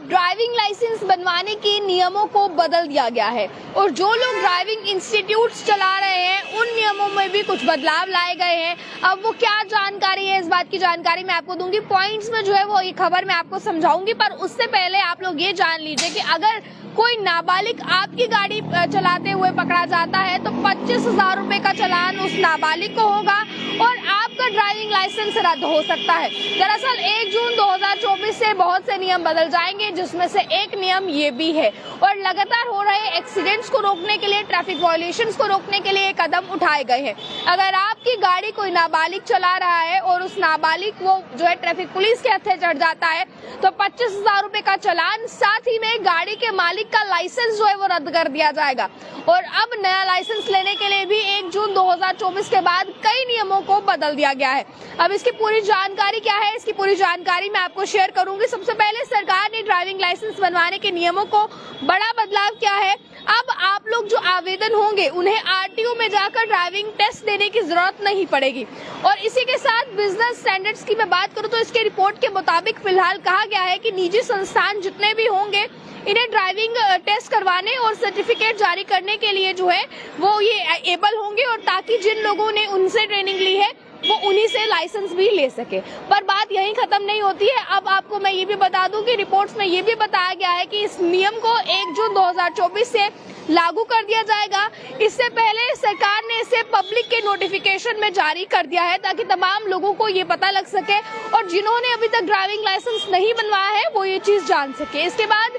Driving licence बनवाने के नियमों को बदल दिया गया है और जो लोग ड्राइविंग इंस्टीट्यूट्स चला रहे हैं उन नियमों में भी कुछ बदलाव लाए गए हैं। अब वो क्या जानकारी है, इस बात की जानकारी मैं आपको दूंगी। पॉइंट्स में जो है वो ये खबर मैं आपको समझाऊंगी, पर उससे पहले आप लोग ये जान लीजिए कि अगर कोई नाबालिग आपकी गाड़ी चलाते हुए पकड़ा जाता है तो 25,000 रुपए का चालान उस नाबालिग को होगा और आपका ड्राइविंग लाइसेंस रद्द हो सकता है। दरअसल 1 जून 2024 से बहुत से नियम बदल जाएंगे, जिसमें से एक नियम ये भी है और लगातार हो रहे एक्सीडेंट्स को रोकने के लिए, ट्रैफिक वायलेशंस को रोकने के लिए कदम उठाए गए हैं। अगर आपकी गाड़ी कोई नाबालिग चला रहा है और उस नाबालिग को जो है ट्रैफिक पुलिस के हत्थे चढ़ जाता है तो 25,000 रुपए का चालान, साथ ही में गाड़ी के मालिक का लाइसेंस जो है वो रद्द कर दिया जाएगा। और अब नया लाइसेंस लेने के लिए भी 1 जून 2024 के बाद कई नियमों को बदल दिया गया है। अब इसकी पूरी जानकारी क्या है, इसकी पूरी जानकारी मैं आपको शेयर करूंगी। सबसे पहले सरकार ने ड्राइविंग लाइसेंस बनवाने के नियमों को बड़ा बदलाव किया है। अब आप लोग जो आवेदन होंगे उन्हें आरटीओ में जाकर ड्राइविंग टेस्ट देने की जरूरत नहीं पड़ेगी। और इसी के साथ बिजनेस स्टैंडर्ड्स की मैं बात करूं तो इसके रिपोर्ट के मुताबिक फिलहाल कहा गया है कि निजी संस्थान जितने भी होंगे इन्हें ड्राइविंग टेस्ट करवाने और सर्टिफिकेट जारी करने के लिए जो है वो ये एबल होंगे, और ताकि जिन लोगों ने उनसे ट्रेनिंग ली है वो उन्हीं से लाइसेंस भी ले सके। पर बात यहीं खत्म नहीं होती है। अब आपको मैं ये भी बता दूं कि रिपोर्ट्स में ये भी बताया गया है कि इस नियम को 1 जून 2024 से लागू कर दिया जाएगा। इससे पहले सरकार ने इसे पब्लिक के नोटिफिकेशन में जारी कर दिया है ताकि तमाम लोगों को ये पता लग सके और जिन्होंने अभी तक ड्राइविंग लाइसेंस नहीं बनवाया है वो ये चीज जान सके। इसके बाद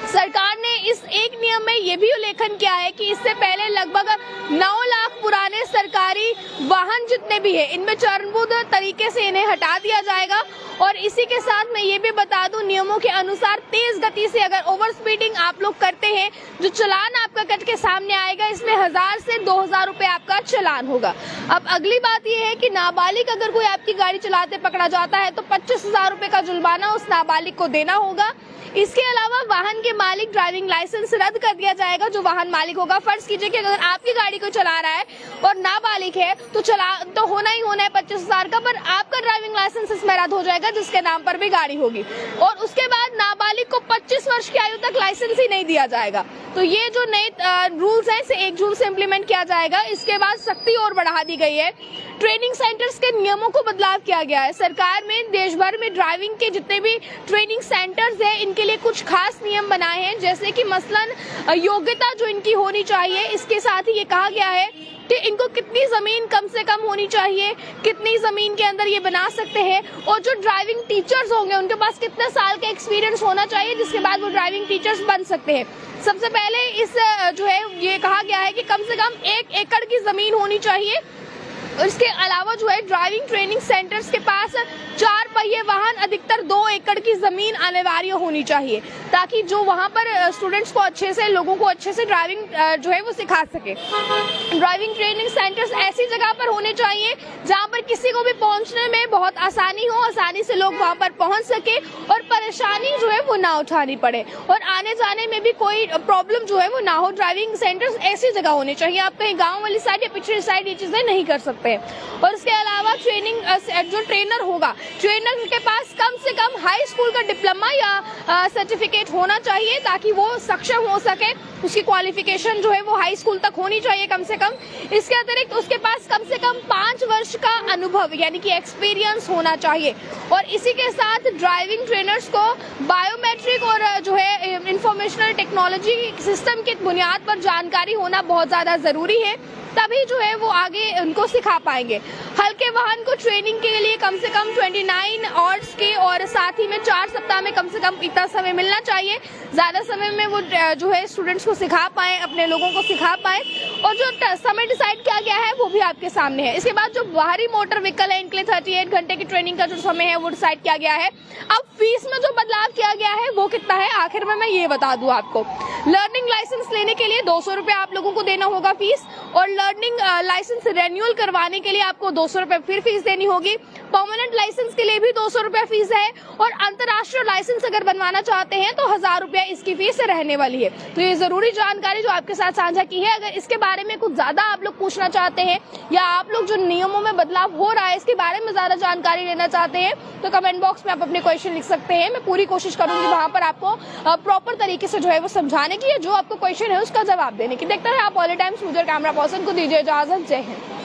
सरकार ने इस एक नियम में ये भी उल्लेखन किया है कि इससे पहले लगभग 9 लाख पुराने सरकारी वाहन जितने भी हैं इनमें चरणबद्ध तरीके से इन्हें हटा दिया जाएगा। और इसी के साथ मैं ये भी बता दूं, नियमों के अनुसार तेज गति से अगर ओवर स्पीडिंग आप लोग करते हैं, जो चालान आपका कट के सामने आएगा, इसमें 1000 से 2000 रुपए आपका चालान होगा। अब अगली बात ये है कि नाबालिग अगर कोई आपकी गाड़ी चलाते पकड़ा जाता है तो 25,000 रुपए का जुर्माना उस नाबालिग को देना होगा। इसके अलावा वाहन के मालिक ड्राइविंग लाइसेंस रद्द कर दिया जाएगा। जो वाहन मालिक होगा, फर्ज कीजिए कि अगर आपकी गाड़ी को चला रहा है और नाबालिग है तो होना ही होना है 25,000 का, पर आपका ड्राइविंग लाइसेंस इसमें रद्द हो जाएगा जिसके नाम पर भी गाड़ी होगी। और उसके बाद नाबालिग को 25 वर्ष की आयु तक लाइसेंस ही नहीं दिया जाएगा। तो ये जो नए रूल्स है इसे 1 जून से इम्प्लीमेंट किया जाएगा। इसके बाद सख्ती और बढ़ा दी गई है। ट्रेनिंग सेंटर्स के नियमों को बदलाव किया गया है। सरकार में देश भर में ड्राइविंग के जितने भी ट्रेनिंग सेंटर्स हैं इनके लिए कुछ खास नियम बनाए हैं, जैसे कि मसलन योग्यता जो इनकी होनी चाहिए। इसके साथ ही ये कहा गया है कि इनको कितनी जमीन कम से कम होनी चाहिए, कितनी जमीन के अंदर ये बना सकते हैं, और जो ड्राइविंग टीचर्स होंगे उनके पास कितने साल का एक्सपीरियंस होना चाहिए जिसके बाद वो ड्राइविंग टीचर्स बन सकते हैं। सबसे पहले इस जो है ये कहा गया है कि कम से कम 1 एकड़ की जमीन होनी चाहिए। और इसके अलावा जो है ड्राइविंग ट्रेनिंग सेंटर्स के पास 4 पहिए वाहन अधिकतर 2 एकड़ की जमीन अनिवार्य होनी चाहिए, ताकि जो वहां पर स्टूडेंट्स को अच्छे से, लोगों को अच्छे से ड्राइविंग जो है वो सिखा सके। ड्राइविंग ट्रेनिंग सेंटर्स ऐसी जगह पर होने चाहिए जहां पर किसी को भी पहुंचने में बहुत आसानी हो, आसानी से लोग वहां पर पहुंच सके और परेशानी जो है वो ना उठानी पड़े, और आने जाने में भी कोई प्रॉब्लम जो है वो ना हो। ड्राइविंग सेंटर्स ऐसी जगह होने चाहिए, आप कहीं गाँव वाली साइड या पिछड़ी साइड ये चीजें नहीं कर सकते। और इसके अलावा ट्रेनिंग जो ट्रेनर होगा, ट्रेनर के पास कम से कम हाई स्कूल का डिप्लोमा या सर्टिफिकेट होना चाहिए ताकि वो सक्षम हो सके। उसकी क्वालिफिकेशन जो है वो हाई स्कूल तक होनी चाहिए कम से कम। इसके अतिरिक्त उसके पास कम से कम 5 वर्ष का अनुभव यानी कि एक्सपीरियंस होना चाहिए। और इसी के साथ ड्राइविंग ट्रेनर्स को बायोमेट्रिक और जो है इंफॉर्मेशनल टेक्नोलॉजी सिस्टम की बुनियाद पर जानकारी होना बहुत ज्यादा जरूरी है, तभी जो है वो आगे उनको सिखा पाएंगे। हल्के वाहन को ट्रेनिंग के लिए कम से कम 29 आवर्स के, और साथ ही में 4 सप्ताह में कम से कम इतना समय मिलना चाहिए। ज्यादा समय में वो जो है स्टूडेंट्स को सिखा पाए, अपने लोगों को सिखा पाए। और जो समय डिसाइड किया गया है वो भी आपके सामने है। इसके बाद जो बाहरी मोटर व्हीकल है इनके लिए 38 घंटे की ट्रेनिंग का जो समय है वो डिसाइड किया गया है। अब फीस में जो बदलाव किया गया है वो कितना है, आखिर में मैं ये बता दूं आपको। लर्निंग लाइसेंस लेने के लिए 200 रुपए आप लोगों को देना होगा फीस, और लर्निंग लाइसेंस रिन्यूअल करवाने के लिए आपको 200 रुपए फिर फीस देनी होगी। परमानेंट लाइसेंस के लिए भी 200 रुपए फीस है और अंतर्राष्ट्रीय लाइसेंस अगर बनवाना चाहते हैं तो 1000 रुपया इसकी फीस रहने वाली है। तो ये जरूरी जानकारी जो आपके साथ साझा की है। अगर इसके बारे में कुछ ज्यादा आप लोग पूछना चाहते हैं या आप लोग जो नियमों में बदलाव हो रहा है इसके बारे में ज्यादा जानकारी लेना चाहते हैं तो कमेंट बॉक्स में आप अपने क्वेश्चन लिख सकते हैं। मैं पूरी कोशिश करूंगी वहां पर आपको प्रॉपर तरीके से जो है वो समझाने की, जो आपको क्वेश्चन है उसका जवाब देने की। देखते हैं आप all times user camera person को दीजिए इजाजत। जय हिंद।